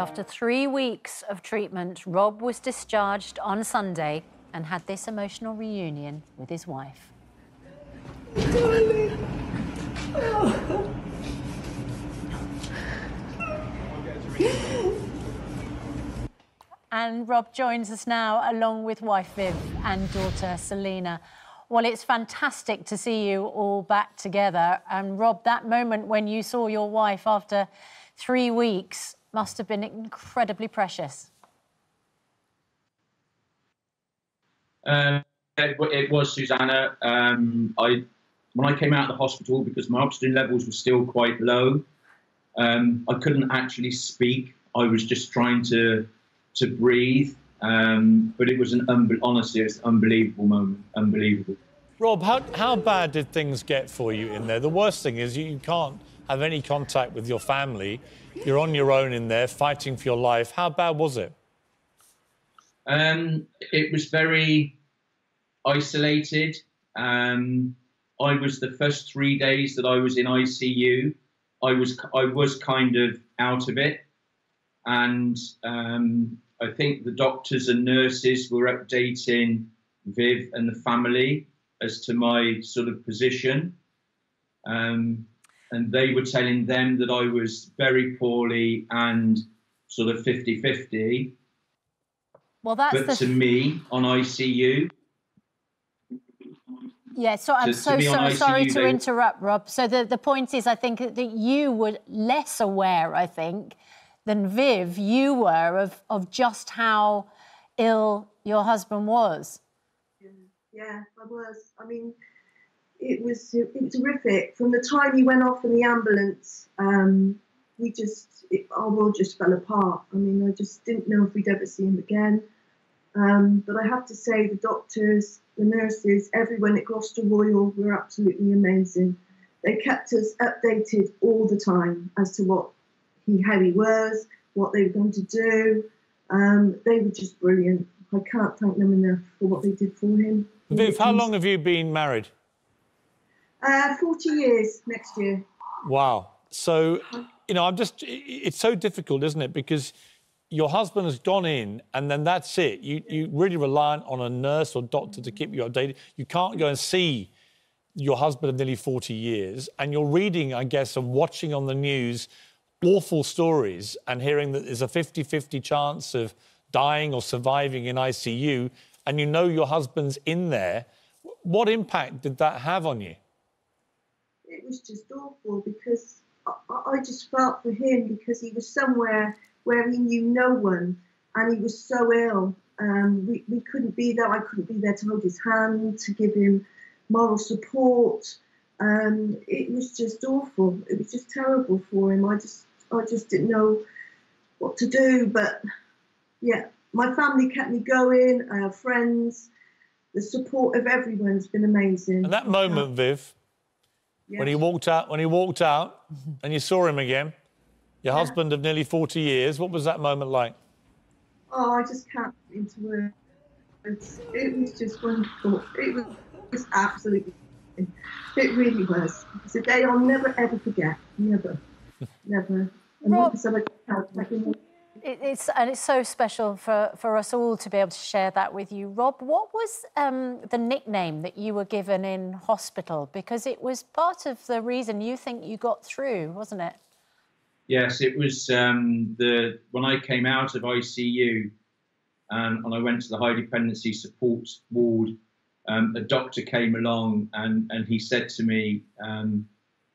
After 3 weeks of treatment, Rob was discharged on Sunday and had this emotional reunion with his wife. Darling. And Rob joins us now, along with wife Viv and daughter Selena. Well, it's fantastic to see you all back together. And Rob, that moment when you saw your wife after 3 weeks must have been incredibly precious. It was, Susanna. When I came out of the hospital, because my oxygen levels were still quite low, I couldn't actually speak. I was just trying to breathe. But it was honestly, it's an unbelievable moment, unbelievable. Rob, how bad did things get for you in there? The worst thing is you can't have any contact with your family. You're on your own in there, fighting for your life. How bad was it? It was very isolated. I was the first 3 days that I was in ICU. I was kind of out of it, and I think the doctors and nurses were updating Viv and the family as to my sort of position. And they were telling them that I was very poorly and sort of 50-50. Well, that's but to me, on ICU... Yeah, so I'm so sorry to interrupt, Rob. So the point is, I think, that you were less aware, I think, than Viv, you were of just how ill your husband was. Yeah, I was. I mean, it was horrific. From the time he went off in the ambulance, our world just fell apart. I mean, I just didn't know if we'd ever see him again. But I have to say, the doctors, the nurses, everyone at Gloucester Royal were absolutely amazing. They kept us updated all the time as to how he was, what they were going to do. They were just brilliant. I can't thank them enough for what they did for him. Viv, how long have you been married? 40 years next year. Wow. So, you know, it's so difficult, isn't it? Because your husband has gone in and then that's it. You really rely on a nurse or doctor to keep you updated. You can't go and see your husband of nearly 40 years, and you're reading, I guess, and watching on the news awful stories and hearing that there's a 50-50 chance of dying or surviving in ICU, and you know your husband's in there. What impact did that have on you? It was just awful, because I just felt for him, because he was somewhere where he knew no one, and he was so ill. We couldn't be there. I couldn't be there to hold his hand, to give him moral support. It was just awful. It was just terrible for him. I just didn't know what to do. But yeah, my family kept me going. Our friends, the support of everyone's been amazing. And that moment, Viv, yes, when he walked out, and you saw him again, your husband of nearly 40 years, what was that moment like? Oh, I just can't put into words. It was just wonderful. It was just absolutely, it really was. It's a day I'll never, ever forget. Never, never. And Rob, it's so special for us all to be able to share that with you. Rob, what was the nickname that you were given in hospital? Because it was part of the reason you think you got through, wasn't it? Yes, it was when I came out of ICU and I went to the high dependency support ward, a doctor came along and he said to me,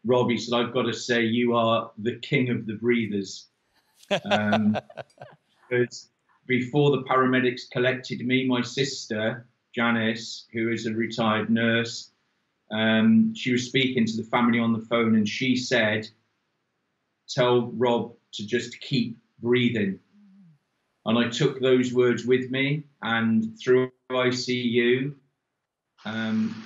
Rob, he said, I've got to say you are the king of the breathers. Because before the paramedics collected me, my sister, Janice, who is a retired nurse, she was speaking to the family on the phone, and she said, tell Rob to just keep breathing. And I took those words with me, and through ICU,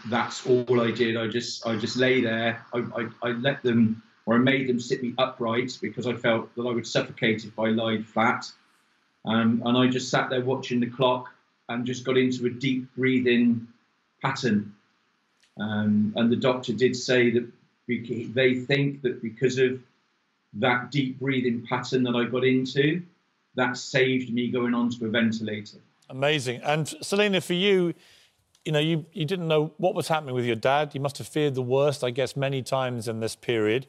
that's all I did. I just lay there. I let them, or I made them sit me upright, because I felt that I would suffocate if I lied flat. And I just sat there watching the clock and just got into a deep breathing pattern. And the doctor did say that they think that because of that deep breathing pattern that I got into, that saved me going onto a ventilator. Amazing. And Selena, for you, you know, you didn't know what was happening with your dad. You must have feared the worst, I guess, many times in this period.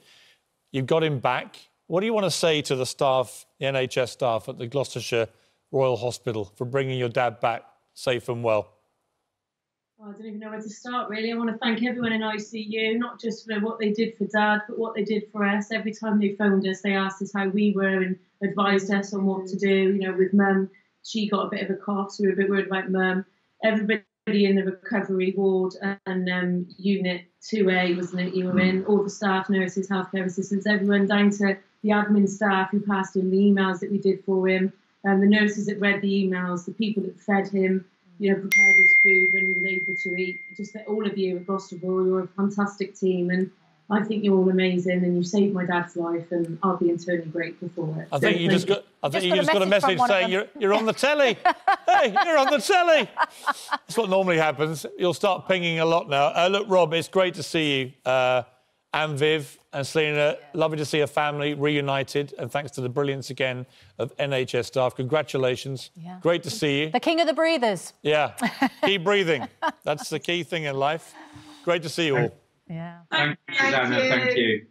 You got him back. What do you want to say to the staff, the NHS staff at the Gloucestershire Royal Hospital for bringing your dad back safe and well? I don't even know where to start, really. I want to thank everyone in ICU, not just for what they did for Dad, but what they did for us. Every time they phoned us, they asked us how we were and advised us on what to do. You know, with Mum, she got a bit of a cough, so we were a bit worried about Mum. Everybody in the recovery ward and Unit 2A, wasn't it, you were in, all the staff, nurses, healthcare assistants, everyone down to the admin staff who passed him the emails that we did for him, the nurses that read the emails, the people that fed him, you know, prepared his food when he was able to eat. Just that all of you at Gloucester Royal, you're a fantastic team, and I think you're all amazing, and you saved my dad's life, and I'll be eternally grateful for it. I think you just got a message saying you're on the telly. Hey, you're on the telly. That's what normally happens. You'll start pinging a lot now. Look, Rob, it's great to see you. And Viv and Selena, lovely to see a family reunited, and thanks to the brilliance again of NHS staff. Congratulations. Yeah. Great to see you. The king of the breathers. Yeah. Keep breathing. That's the key thing in life. Great to see you all. Yeah. Thank you, Susanna. Thank you.